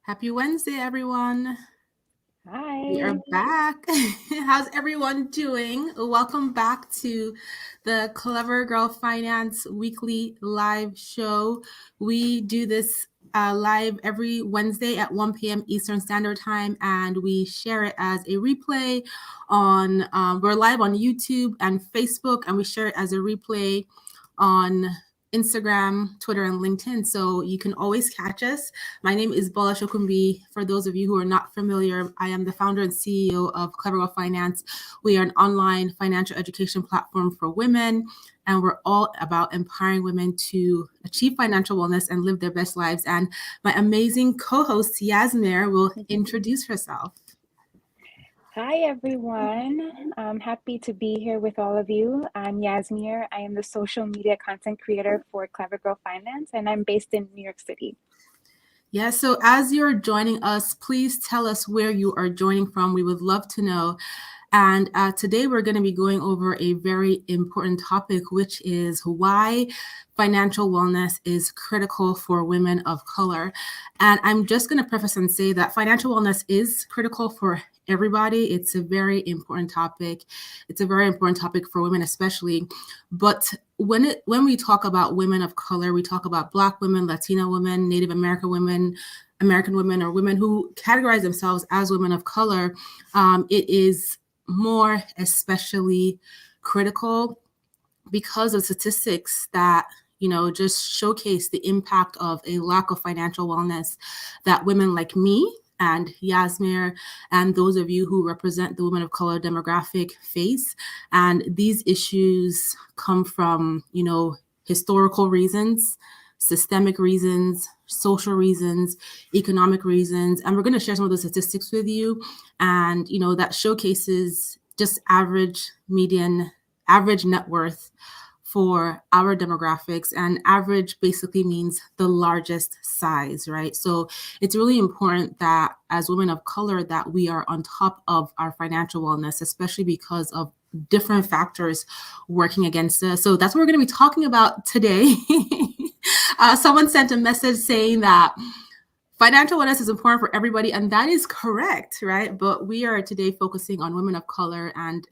Happy Wednesday, everyone. We Hi. are back. How's everyone doing? Welcome back to the Clever Girl Finance weekly live show. We do this live every Wednesday at 1 p.m. Eastern Standard Time, and we share it as a replay on, we're live on YouTube and Facebook, and we share it as a replay on Instagram, Twitter, and LinkedIn. So you can always catch us. My name is Bola Shokumbi. For those of you who are not familiar, I am the founder and CEO of Clever Girl Finance. We are an online financial education platform for women, and we're all about empowering women to achieve financial wellness and live their best lives. And my amazing co-host, Yazmir, will introduce herself. Hi, everyone. I'm happy to be here with all of you. I'm Yazmir. I am the social media content creator for Clever Girl Finance, and I'm based in New York City. Yeah, so as you're joining us, please tell us where you are joining from. We would love to know. And today we're going to be going over a very important topic, which is why financial wellness is critical for women of color. And I'm just going to preface and say that financial wellness is critical for everybody. It's a very important topic. It's a very important topic for women, especially. But when we talk about women of color, we talk about Black women, Latina women, Native American women, or women who categorize themselves as women of color. It is more especially critical because of statistics that just showcase the impact of a lack of financial wellness that women like me and Yazmir and those of you who represent the women of color demographic face. And these issues come from historical reasons, systemic reasons, social reasons, economic reasons. And we're going to share some of those statistics with you. And, that showcases just average net worth for our demographics. And average basically means the largest size, right? So it's really important that as women of color that we are on top of our financial wellness, especially because of different factors working against us. So that's what we're going to be talking about today. Someone sent a message saying that financial wellness is important for everybody, and that is correct, right? But we are today focusing on women of color, and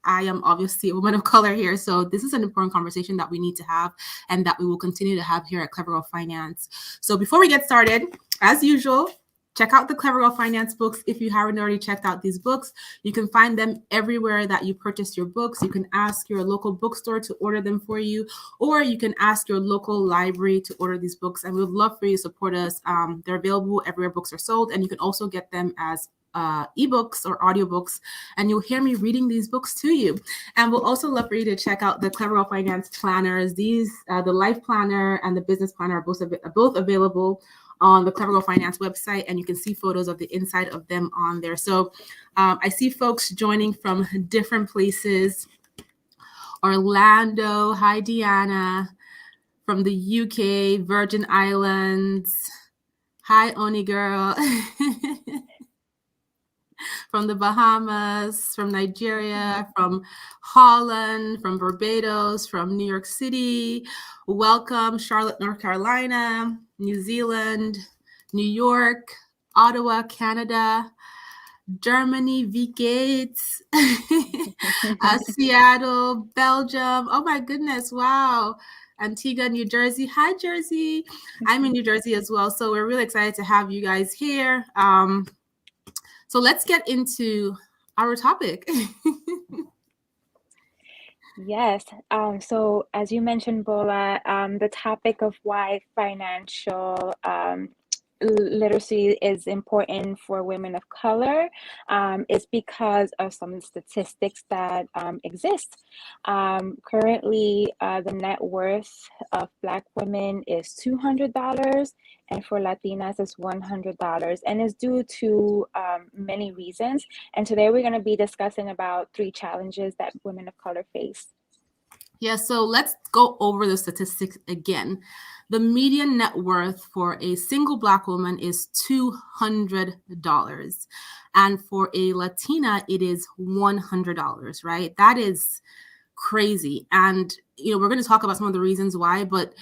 I am obviously a woman of color here. So this is an important conversation that we need to have and that we will continue to have here at Clever Girl Finance. So before we get started, as usual, check out the Clever Girl Finance books. If you haven't already checked out these books, you can find them everywhere that you purchase your books. You can ask your local bookstore to order them for you, or you can ask your local library to order these books. And we would love for you to support us. They're available everywhere books are sold, and you can also get them as ebooks or audiobooks, and you'll hear me reading these books to you. And we'll also love for you to check out the Clever Girl Finance planners. These, the life planner and the business planner are both available on the Clever Girl Finance website, and you can see photos of the inside of them on there. So I see folks joining from different places. Orlando, hi Deanna, from the UK, Virgin Islands. Hi Oni girl. From the Bahamas, from Nigeria, from Holland, from Barbados, from New York City. Welcome, Charlotte, North Carolina, New Zealand, New York, Ottawa, Canada, Germany, V Gates, Seattle, Belgium. Oh my goodness, wow. Antigua, New Jersey. Hi, Jersey. I'm in New Jersey as well. So we're really excited to have you guys here. So let's get into our topic. Yes. So as you mentioned, Bola, the topic of why financial literacy is important for women of color is because of some statistics that exist. Currently, the net worth of Black women is $200, and for Latinas is $100, and is due to many reasons. And today we're going to be discussing about 3 challenges that women of color face. Yeah, so let's go over the statistics again. The median net worth for a single Black woman is $200. And for a Latina, it is $100, right? That is crazy. And, we're going to talk about some of the reasons why, but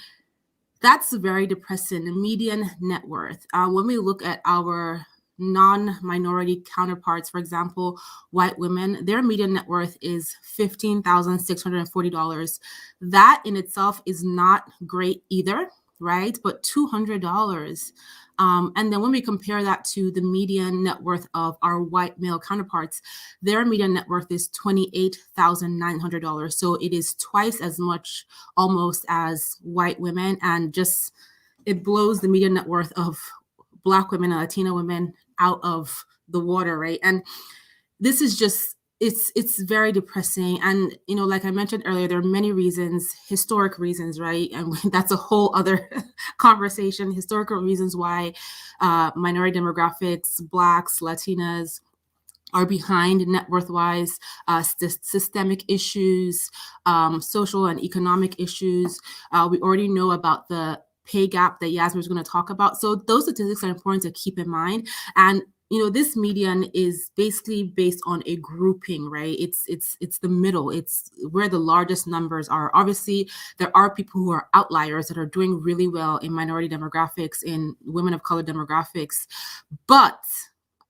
That's very depressing. The median net worth. When we look at our non-minority counterparts, for example, white women, their median net worth is $15,640. That in itself is not great either, right? But $200. And then when we compare that to the median net worth of our white male counterparts, their median net worth is $28,900. So it is twice as much almost as white women, and just it blows the median net worth of Black women and Latina women out of the water, right? And this is just it's very depressing. And like I mentioned earlier, there are many reasons, historic reasons, right? And that's a whole other conversation. Historical reasons why minority demographics, Blacks, Latinas are behind net worth wise, systemic issues, social and economic issues. We already know about the pay gap that Yazmir is going to talk about. So those statistics are important to keep in mind. And this median is basically based on a grouping, right? It's the middle. It's where the largest numbers are. Obviously, there are people who are outliers that are doing really well in minority demographics, in women of color demographics. But,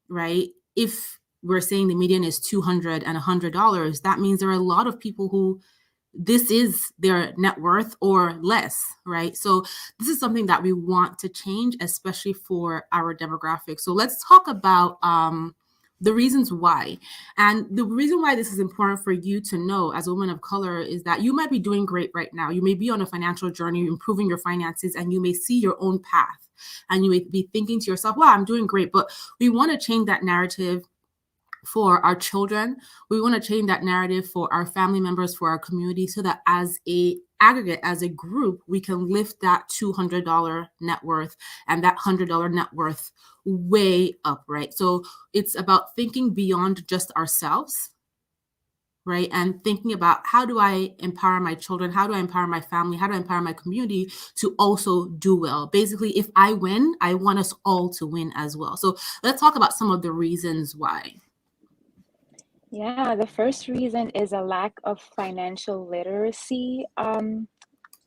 right, if we're saying the median is $200 and $100, that means there are a lot of people who this is their net worth or less, right? So this is something that we want to change, especially for our demographics. So let's talk about the reasons why. And the reason why this is important for you to know as a woman of color is that you might be doing great right now. You may be on a financial journey, improving your finances, and you may see your own path. And you may be thinking to yourself, wow, I'm doing great. But we want to change that narrative for our children. We want to change that narrative for our family members, for our community, so that as a aggregate, as a group, we can lift that $200 net worth and that $100 net worth way up, right? So it's about thinking beyond just ourselves, right? And thinking about, how do I empower my children? How do I empower my family? How do I empower my community to also do well? Basically, if I win, I want us all to win as well. So let's talk about some of the reasons why. Yeah, the first reason is a lack of financial literacy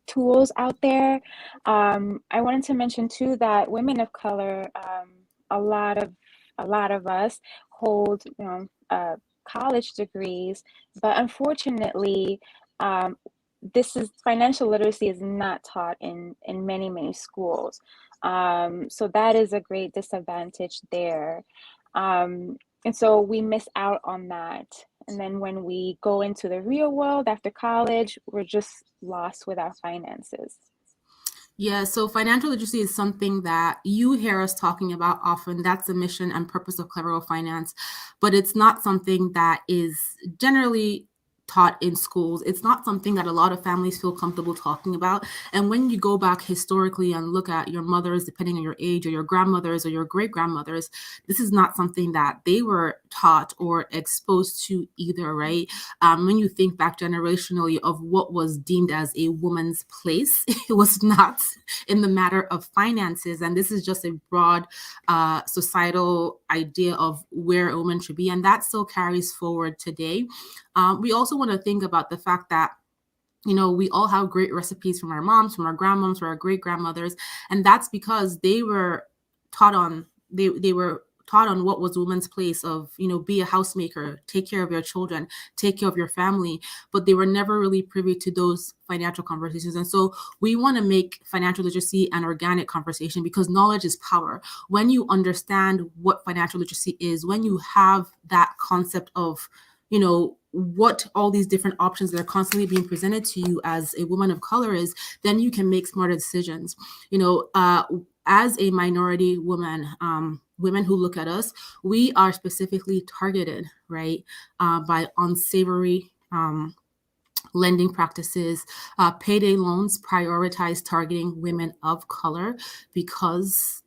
tools out there. I wanted to mention too that women of color, a lot of us hold, college degrees, but unfortunately, this is financial literacy is not taught in many schools. So that is a great disadvantage there. And so we miss out on that. And then when we go into the real world after college, we're just lost with our finances. Yeah, so financial literacy is something that you hear us talking about often. That's the mission and purpose of Clever Finance, but it's not something that is generally taught in schools. It's not something that a lot of families feel comfortable talking about. And when you go back historically and look at your mothers, depending on your age, or your grandmothers or your great grandmothers, this is not something that they were taught or exposed to either, right? When you think back generationally of what was deemed as a woman's place, it was not in the matter of finances. And this is just a broad societal idea of where a woman should be. And that still carries forward today. We also want to think about the fact that we all have great recipes from our moms, from our grandmoms, from our great grandmothers, and that's because they were taught on they were taught on what was woman's place of be a housemaker, take care of your children, take care of your family, but they were never really privy to those financial conversations. And so we want to make financial literacy an organic conversation, because knowledge is power. When you understand what financial literacy is, when you have that concept of what all these different options that are constantly being presented to you as a woman of color is, then you can make smarter decisions. As a minority woman, women who look at us, we are specifically targeted, right, by unsavory lending practices. Payday loans prioritize targeting women of color because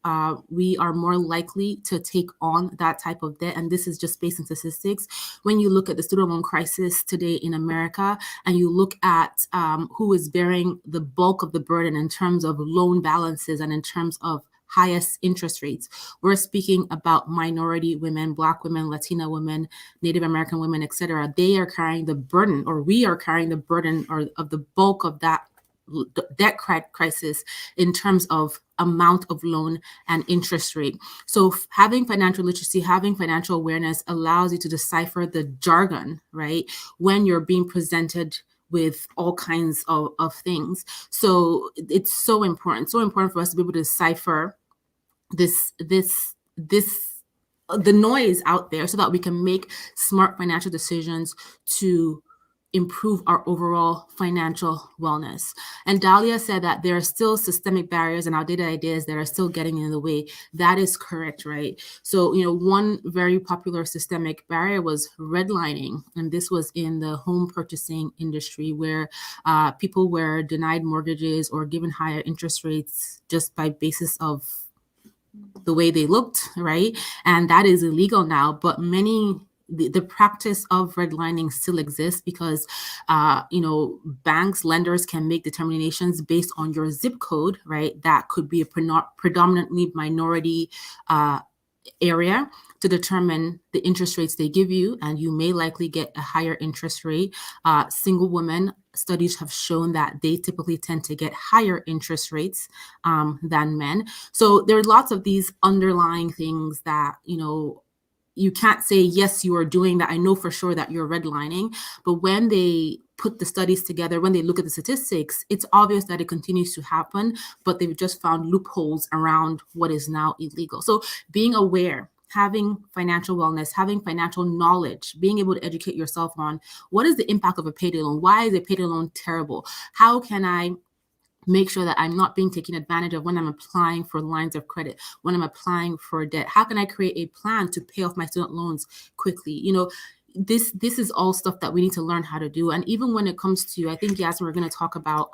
we are more likely to take on that type of debt. And this is just based on statistics. When you look at the student loan crisis today in America, and you look at who is bearing the bulk of the burden in terms of loan balances and in terms of highest interest rates, we're speaking about minority women, Black women, Latina women, Native American women, etc. They are carrying the burden, or we are carrying the burden, or of the bulk of that debt crisis in terms of amount of loan and interest rate. So having financial literacy, having financial awareness allows you to decipher the jargon, right? When you're being presented with all kinds of things. So it's so important for us to be able to decipher this the noise out there so that we can make smart financial decisions to improve our overall financial wellness. And Dahlia said that there are still systemic barriers and outdated ideas that are still getting in the way. That is correct, right? So, one very popular systemic barrier was redlining. And this was in the home purchasing industry where people were denied mortgages or given higher interest rates just by basis of the way they looked, right? And that is illegal now. But the practice of redlining still exists because, banks, lenders can make determinations based on your zip code, right? That could be a predominantly minority area to determine the interest rates they give you, and you may likely get a higher interest rate. Single women, studies have shown that they typically tend to get higher interest rates than men. So there are lots of these underlying things that, you can't say, yes, you are doing that. I know for sure that you're redlining. But when they put the studies together, when they look at the statistics, it's obvious that it continues to happen, but they've just found loopholes around what is now illegal. So being aware, having financial wellness, having financial knowledge, being able to educate yourself on what is the impact of a payday loan? Why is a payday loan terrible? How can I make sure that I'm not being taken advantage of when I'm applying for lines of credit, when I'm applying for debt? How can I create a plan to pay off my student loans quickly? This is all stuff that we need to learn how to do. And even when it comes to, I think, Yasmin, we're going to talk about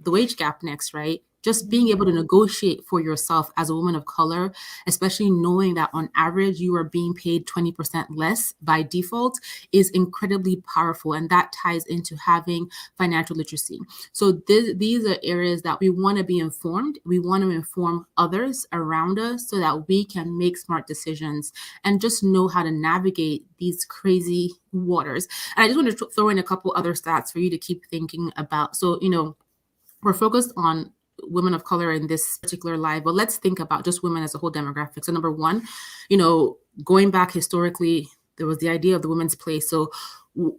the wage gap next, right? Just being able to negotiate for yourself as a woman of color, especially knowing that on average you are being paid 20% less by default, is incredibly powerful. And that ties into having financial literacy. So these are areas that we want to be informed. We want to inform others around us so that we can make smart decisions and just know how to navigate these crazy waters. And I just want to throw in a couple other stats for you to keep thinking about. So, we're focused on women of color in this particular live, but let's think about just women as a whole demographic. So number one, going back historically, there was the idea of the women's place. So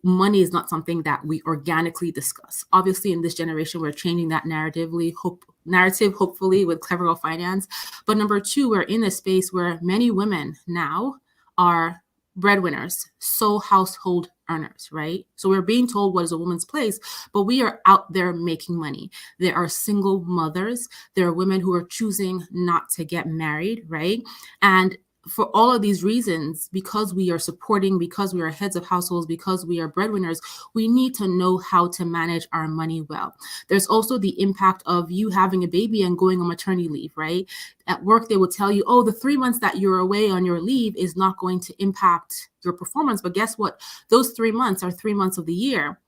money is not something that we organically discuss. Obviously, in this generation, we're changing that narrative, hopefully, with Clever Girl Finance. But number two, we're in a space where many women now are breadwinners, sole household earners, right? So we're being told what is a woman's place, but we are out there making money. There are single mothers. There are women who are choosing not to get married, right? And for all of these reasons, because we are supporting, because we are heads of households, because we are breadwinners, we need to know how to manage our money well. There's also the impact of you having a baby and going on maternity leave, right? At work, they will tell you, oh, the 3 months that you're away on your leave is not going to impact your performance. But guess what? Those 3 months are 3 months of the year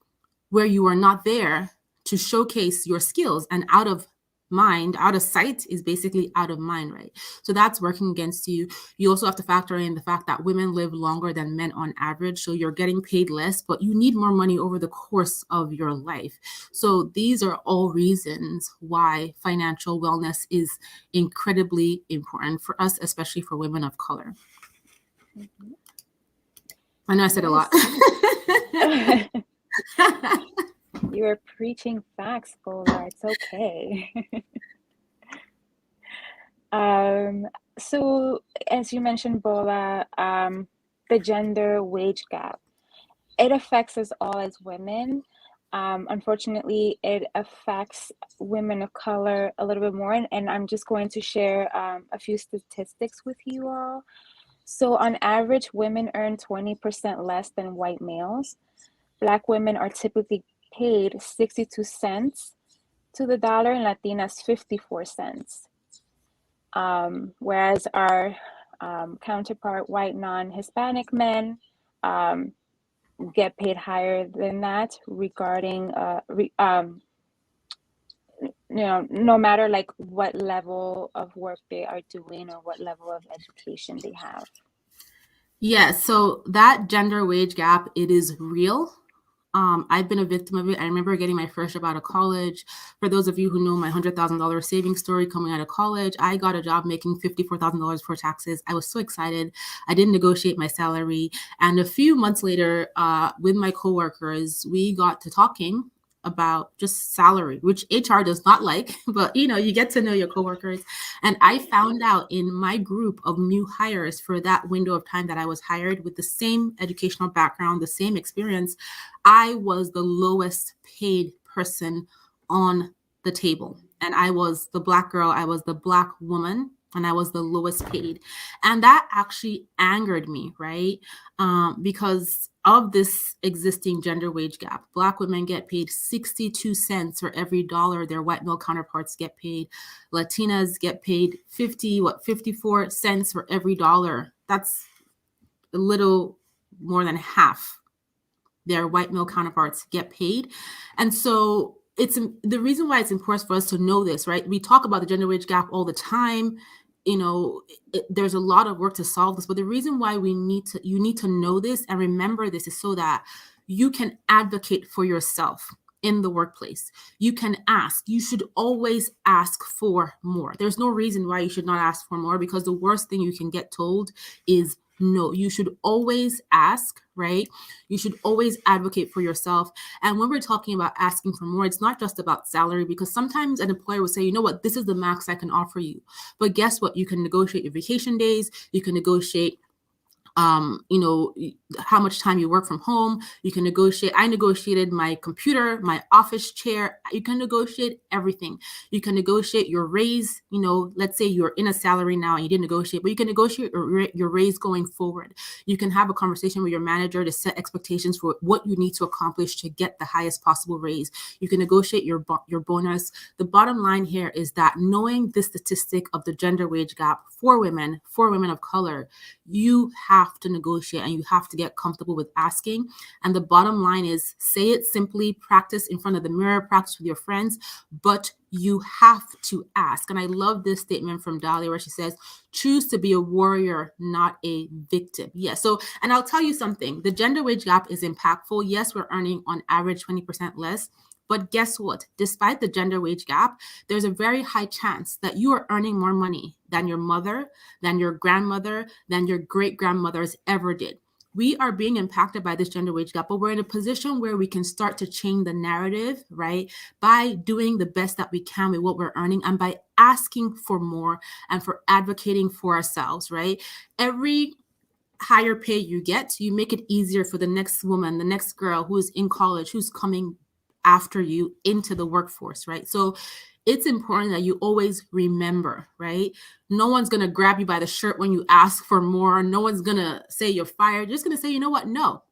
where you are not there to showcase your skills, and out of sight is basically out of mind, right? So that's working against you. You also have to factor in the fact that women live longer than men on average. So you're getting paid less, but you need more money over the course of your life. So these are all reasons why financial wellness is incredibly important for us, especially for women of color. Mm-hmm. I know I said a lot. You are preaching facts, Bola. It's okay. So as you mentioned, Bola, the gender wage gap, it affects us all as women. Unfortunately, it affects women of color a little bit more. And I'm just going to share a few statistics with you all. So on average, women earn 20% less than white males. Black women are typically paid 62 cents to the dollar, and Latinas 54 cents. Whereas our counterpart, white non-Hispanic men, get paid higher than that regarding, no matter like what level of work they are doing or what level of education they have. Yeah, so that gender wage gap, it is real. I've been a victim of it. I remember getting my first job out of college. For those of you who know my $100,000 savings story coming out of college, I got a job making $54,000 for taxes. I was so excited. I didn't negotiate my salary. And a few months later, with my coworkers, we got to talking about just salary, which HR does not like, but you get to know your coworkers. And I found out in my group of new hires for that window of time that I was hired with the same educational background, the same experience, I was the lowest paid person on the table. And I was the Black girl, I was the Black woman, and I was the lowest paid. And that actually angered me, right? Because of this existing gender wage gap. Black women get paid 62 cents for every dollar their white male counterparts get paid. Latinas get paid 54 cents for every dollar. That's a little more than half their white male counterparts get paid. And so it's the reason why it's important for us to know this, right? We talk about the gender wage gap all the time. There's a lot of work to solve this, but the reason why you need to know this and remember this is so that you can advocate for yourself in the workplace. You can ask. You should always ask for more. There's no reason why you should not ask for more, because the worst thing you can get told is no. You should always ask, right? You should always advocate for yourself. And when we're talking about asking for more, it's not just about salary, because sometimes an employer will say, you know what, this is the max I can offer you. But guess what? You can negotiate your vacation days. You can negotiate how much time you work from home. You can negotiate. I negotiated my computer, my office chair. You can negotiate everything. You can negotiate your raise. Let's say you're in a salary now and you didn't negotiate, but you can negotiate your raise going forward. You can have a conversation with your manager to set expectations for what you need to accomplish to get the highest possible raise. You can negotiate your bonus. The bottom line here is that knowing the statistic of the gender wage gap for women of color, you have to negotiate and you have to get comfortable with asking. And the bottom line is, say it simply, practice in front of the mirror, practice with your friends, but you have to ask. And I love this statement from Dahlia where she says, choose to be a warrior, not a victim. Yeah. So, and I'll tell you something, the gender wage gap is impactful. Yes, we're earning on average 20% less. But guess what? Despite the gender wage gap, there's a very high chance that you are earning more money than your mother, than your grandmother, than your great-grandmothers ever did. We are being impacted by this gender wage gap, but we're in a position where we can start to change the narrative, right? By doing the best that we can with what we're earning and by asking for more and for advocating for ourselves, right? Every higher pay you get, you make it easier for the next woman, the next girl who's in college, who's coming after you into the workforce, right? So it's important that you always remember, right? No one's going to grab you by the shirt when you ask for more. No one's going to say you're fired. You're just going to say, you know what? No.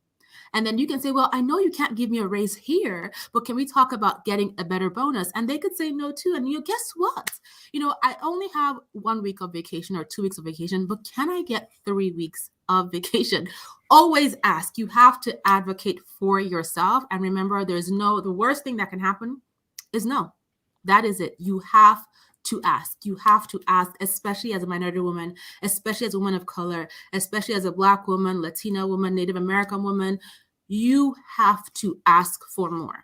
And then you can say, well, I know you can't give me a raise here, but can we talk about getting a better bonus? And they could say no too. And guess what? I only have 1 week of vacation or 2 weeks of vacation, but can I get 3 weeks of vacation? Always ask. You have to advocate for yourself. And remember, the worst thing that can happen is no. That is it. You have to ask. You have to ask, especially as a minority woman, especially as a woman of color, especially as a Black woman, Latina woman, Native American woman. You have to ask for more.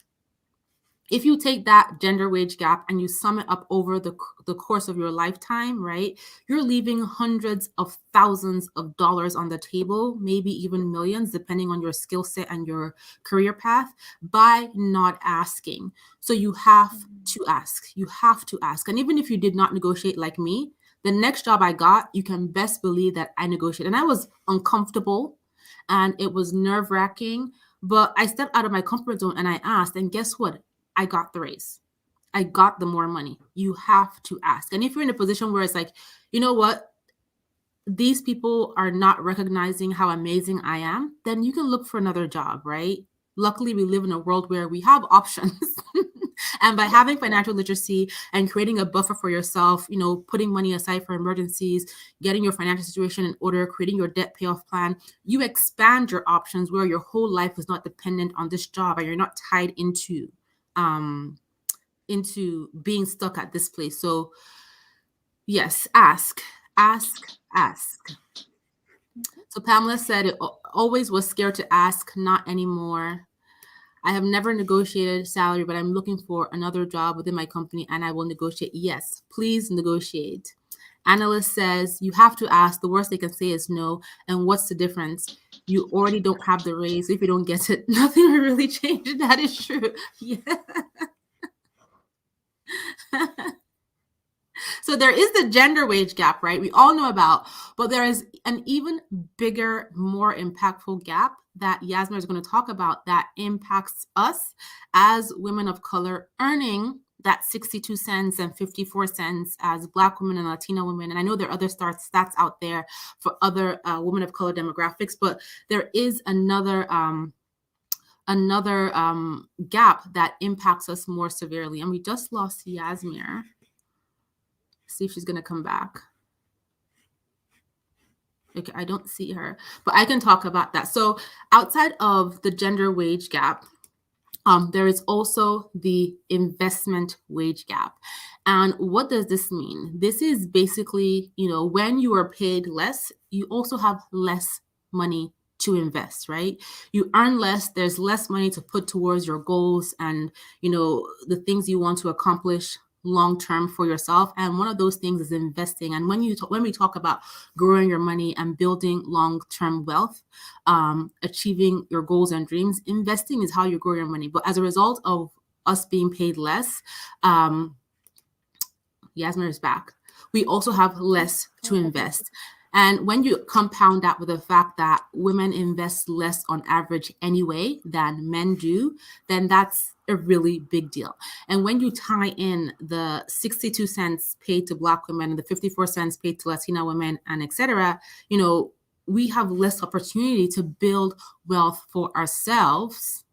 If you take that gender wage gap and you sum it up over the course of your lifetime, right, you're leaving hundreds of thousands of dollars on the table, maybe even millions, depending on your skill set and your career path, by not asking. So you have to ask. You have to ask. And even if you did not negotiate like me, the next job I got, you can best believe that I negotiated. And I was uncomfortable and it was nerve-wracking, but I stepped out of my comfort zone and I asked. And guess what? I got the raise. I got the more money. You have to ask. And if you're in a position where it's like, you know what, these people are not recognizing how amazing I am, then you can look for another job, right? Luckily, we live in a world where we have options. And by having financial literacy and creating a buffer for yourself, putting money aside for emergencies, getting your financial situation in order, creating your debt payoff plan, you expand your options where your whole life is not dependent on this job and you're not tied into being stuck at this place. So yes, ask. So Pamela said it always was scared to ask, not anymore. I have never negotiated salary, but I'm looking for another job within my company and I will negotiate. Yes, please negotiate. Analyst says you have to ask. The worst they can say is no. And what's the difference? You already don't have the raise. If you don't get it, nothing will really change. That is true. Yeah. So there is the gender wage gap, right? We all know about, but there is an even bigger, more impactful gap that Yazmir is going to talk about that impacts us as women of color earning that 62 cents and 54 cents as Black women and Latina women. And I know there are other stats out there for other women of color demographics, but there is another gap that impacts us more severely. And we just lost Yazmir. See if she's going to come back. Okay, I don't see her, but I can talk about that. So outside of the gender wage gap, there is also the investment wage gap. And what does this mean? This is basically, when you are paid less, you also have less money to invest, right? You earn less, there's less money to put towards your goals and, the things you want to accomplish long term for yourself. And one of those things is investing. And when we talk about growing your money and building long term wealth, achieving your goals and dreams, investing is how you grow your money. But as a result of us being paid less, Yazmir is back. We also have less to invest. And when you compound that with the fact that women invest less on average anyway than men do, then that's a really big deal. And when you tie in the 62 cents paid to Black women and the 54 cents paid to Latina women and et cetera, we have less opportunity to build wealth for ourselves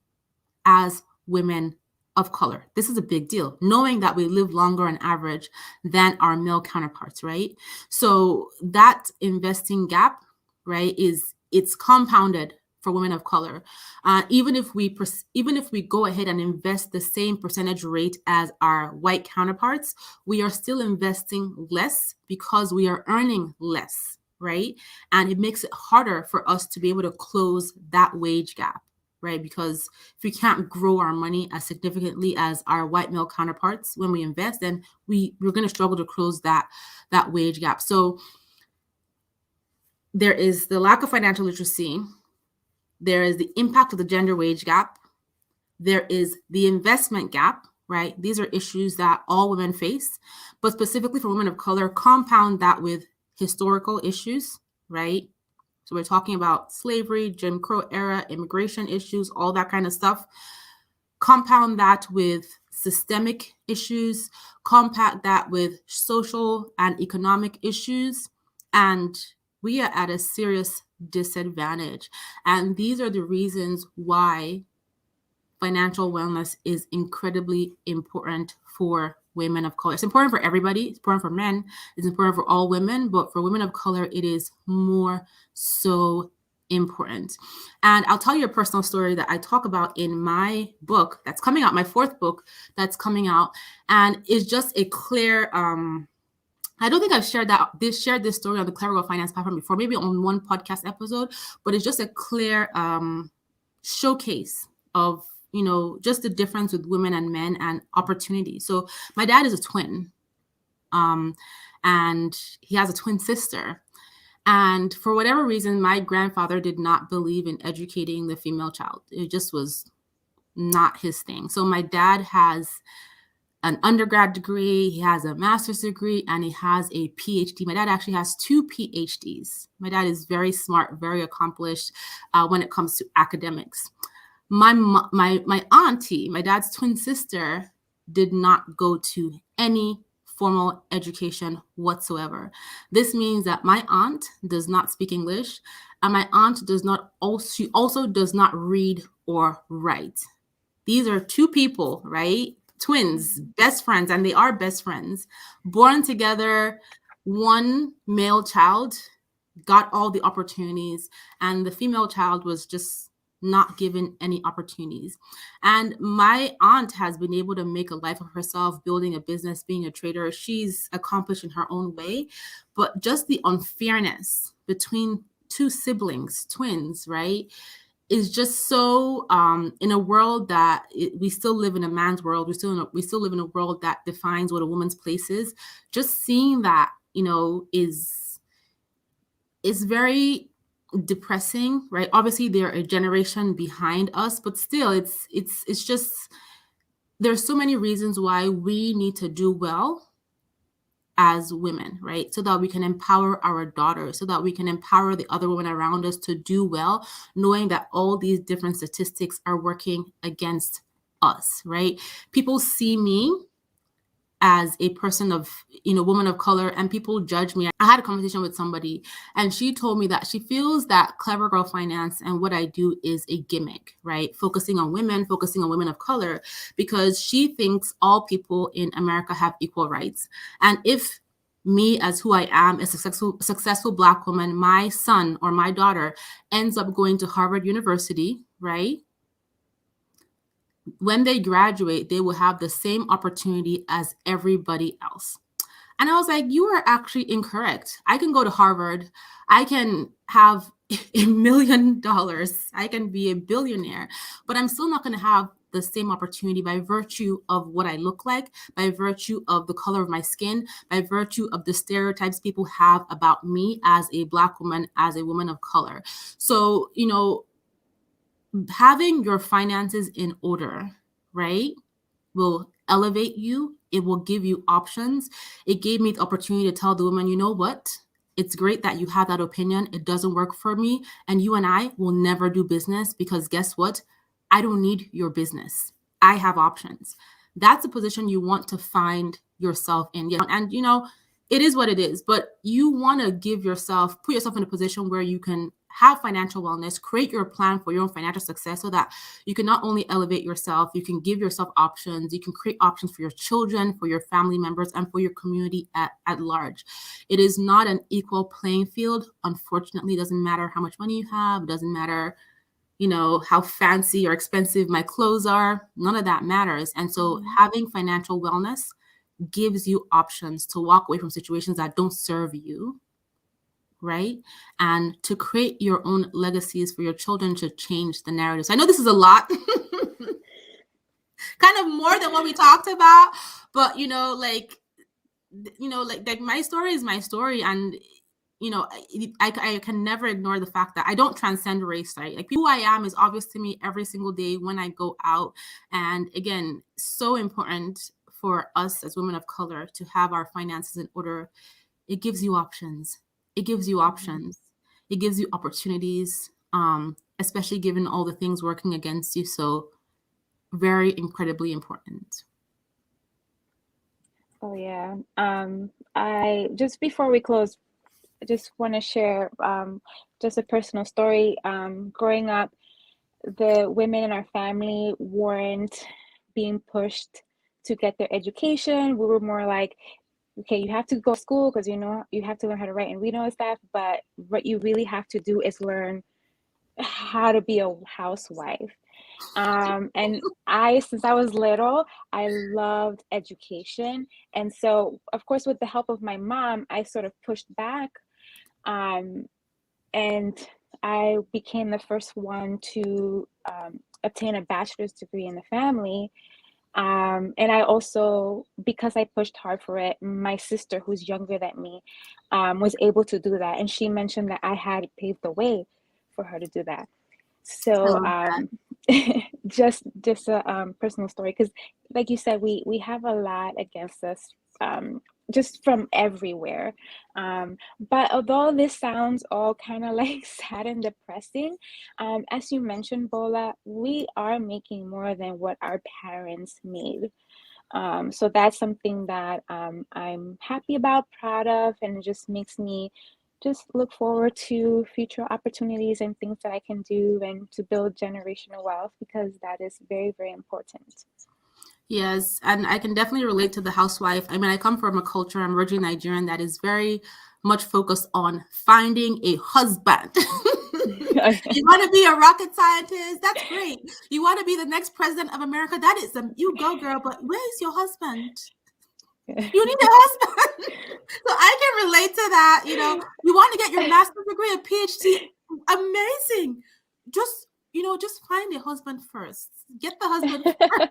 as women of color. This is a big deal, knowing that we live longer on average than our male counterparts, right? So that investing gap, right, it's compounded for women of color. Even if we go ahead and invest the same percentage rate as our white counterparts, we are still investing less because we are earning less, right? And it makes it harder for us to be able to close that wage gap, right? Because if we can't grow our money as significantly as our white male counterparts when we invest, then we're going to struggle to close that wage gap. So there is the lack of financial literacy. There is the impact of the gender wage gap. There is the investment gap, right? These are issues that all women face, but specifically for women of color, compound that with historical issues, right? So we're talking about slavery, Jim Crow era, immigration issues, all that kind of stuff. Compound that with systemic issues, compound that with social and economic issues, and we are at a serious disadvantage. And these are the reasons why financial wellness is incredibly important for women of color. It's important for everybody. It's important for men. It's important for all women. But for women of color, it is more so important. And I'll tell you a personal story that I talk about in my book that's coming out, my fourth book that's coming out. And it's just a clear, I don't think I've shared this story on the Clever Girl Finance platform before, maybe on one podcast episode, but it's just a clear showcase of just the difference with women and men and opportunity. So my dad is a twin, and he has a twin sister. And for whatever reason, my grandfather did not believe in educating the female child. It just was not his thing. So my dad has an undergrad degree, he has a master's degree, and he has a PhD. My dad actually has 2 PhDs. My dad is very smart, very accomplished when it comes to academics. My auntie, my dad's twin sister, did not go to any formal education whatsoever. This means that my aunt does not speak English, and my aunt she also does not read or write. These are 2 people, right? Twins, best friends, and they are best friends, born together, one male child got all the opportunities, and the female child was just not given any opportunities. And my aunt has been able to make a life of herself, building a business, being a trader. She's accomplished in her own way, but just the unfairness between 2 siblings, twins, right? is just so in a world that we still live in a man's world. We still live in a world that defines what a woman's place is. Just seeing that, is very depressing, right? Obviously, they're a generation behind us, but still, it's just there's so many reasons why we need to do well as women, right? So that we can empower our daughters, so that we can empower the other women around us to do well, knowing that all these different statistics are working against us, right? People see me as a person of, woman of color, and people judge me. I had a conversation with somebody, and she told me that she feels that Clever Girl Finance and what I do is a gimmick, right? Focusing on women of color, because she thinks all people in America have equal rights. And if me, as who I am, a successful Black woman, my son or my daughter ends up going to Harvard University, right? When they graduate, they will have the same opportunity as everybody else. And I was like, you are actually incorrect. I can go to Harvard. I can have $1 million. I can be a billionaire, but I'm still not going to have the same opportunity by virtue of what I look like, by virtue of the color of my skin, by virtue of the stereotypes people have about me as a Black woman, as a woman of color. So, having your finances in order, right, will elevate you. It will give you options. It gave me the opportunity to tell the woman, you know what? It's great that you have that opinion. It doesn't work for me. And you and I will never do business, because guess what? I don't need your business. I have options. That's a position you want to find yourself in. Yeah. And, it is what it is, but you want to put yourself in a position where you can have financial wellness, create your plan for your own financial success, so that you can not only elevate yourself, you can give yourself options, you can create options for your children, for your family members, and for your community at large. It is not an equal playing field. Unfortunately, it doesn't matter how much money you have. It doesn't matter, how fancy or expensive my clothes are. None of that matters. And so having financial wellness gives you options to walk away from situations that don't serve you, right? And to create your own legacies for your children, to change the narratives. I know this is a lot, kind of more than what we talked about, but like my story is my story. And I can never ignore the fact that I don't transcend race, right? Like, who I am is obvious to me every single day when I go out. And again, so important for us as women of color to have our finances in order. It gives you options. It gives you options. It gives you opportunities, especially given all the things working against you. So very incredibly important. Oh yeah. I just before we close, I just want to share just a personal story. Growing up, the women in our family weren't being pushed to get their education. We were more like, okay, you have to go to school because you have to learn how to write and read and stuff, but what you really have to do is learn how to be a housewife. And since I was little, I loved education. And so, of course, with the help of my mom, I sort of pushed back. And I became the first one to obtain a bachelor's degree in the family. And I also, because I pushed hard for it, my sister, who's younger than me, was able to do that. And she mentioned that I had paved the way for her to do that. I So love that. just a personal story, because like you said, we have a lot against us, just from everywhere. But although this sounds all kind of like sad and depressing, as you mentioned, Bola, we are making more than what our parents made. So that's something that I'm happy about, proud of, and it just makes me just look forward to future opportunities and things that I can do and to build generational wealth, because that is very, very important. Yes, and I can definitely relate to the housewife. I mean, I come from a culture, I'm originally Nigerian, that is very much focused on finding a husband. You want to be a rocket scientist? That's great. You want to be the next president of America? That is you go, girl. But where is your husband? You need a husband. So I can relate to that. You want to get your master's degree, a PhD. Amazing. Just just find a husband first. Get the husband first.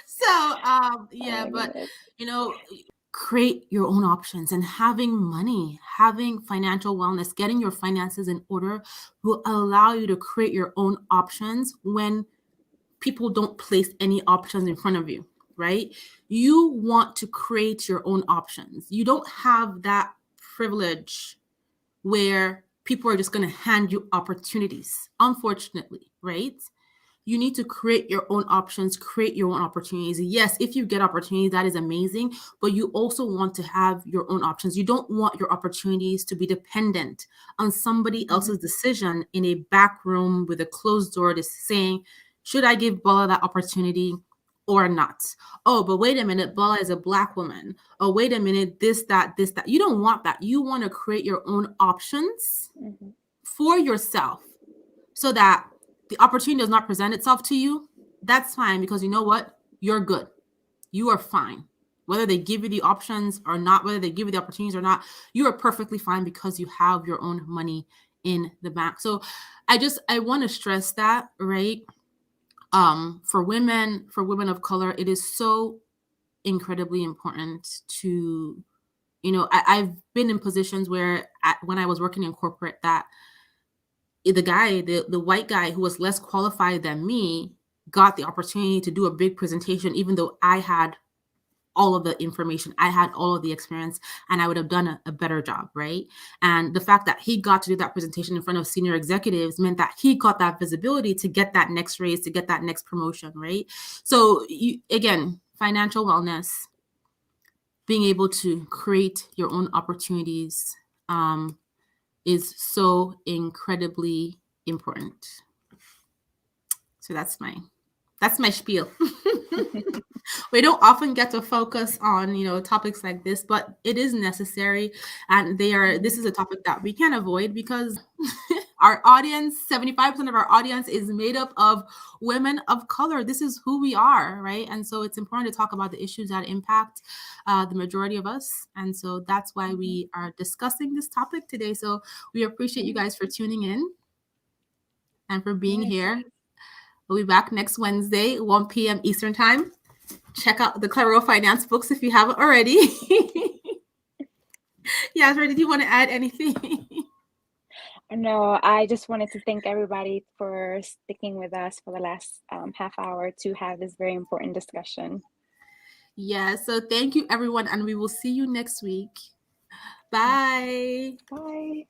So, Oh yeah, my but, goodness. you know, create your own options, and having money, having financial wellness, getting your finances in order will allow you to create your own options when people don't place any options in front of you, right? You want to create your own options. You don't have that privilege where people are just going to hand you opportunities, unfortunately, right? You need to create your own options, create your own opportunities. Yes, if you get opportunities, that is amazing, but you also want to have your own options. You don't want your opportunities to be dependent on somebody else's decision in a back room with a closed door to saying, should I give Bola that opportunity or not? Oh, but wait a minute, Bola is a Black woman. Oh, wait a minute, this, that, this, that. You don't want that. You want to create your own options Mm-hmm. for yourself so that the opportunity does not present itself to you. That's fine, because you know what? You're good. You are fine. Whether they give you the options or not, whether they give you the opportunities or not, you are perfectly fine because you have your own money in the bank. So I want to stress that, right? For women of color, it is so incredibly important to, I've been in positions where when I was working in corporate, that the white guy who was less qualified than me got the opportunity to do a big presentation, even though I had all of the information, I had all of the experience, and I would have done a better job, right? And the fact that he got to do that presentation in front of senior executives meant that he got that visibility to get that next raise, to get that next promotion, right? So again, financial wellness, being able to create your own opportunities, is so incredibly important. So that's my spiel. We don't often get to focus on, topics like this, but it is necessary, and this is a topic that we can't avoid because our audience, 75% of our audience is made up of women of color. This is who we are, right? And so it's important to talk about the issues that impact the majority of us. And so that's why we are discussing this topic today. So we appreciate you guys for tuning in and for being Yes. here. We'll be back next Wednesday, 1 p.m. Eastern Time. Check out the Claro Finance books if you haven't already. Yasmin, did you want to add anything? No, I just wanted to thank everybody for sticking with us for the last half hour to have this very important discussion. Yeah, so thank you, everyone, and we will see you next week. Bye. Bye.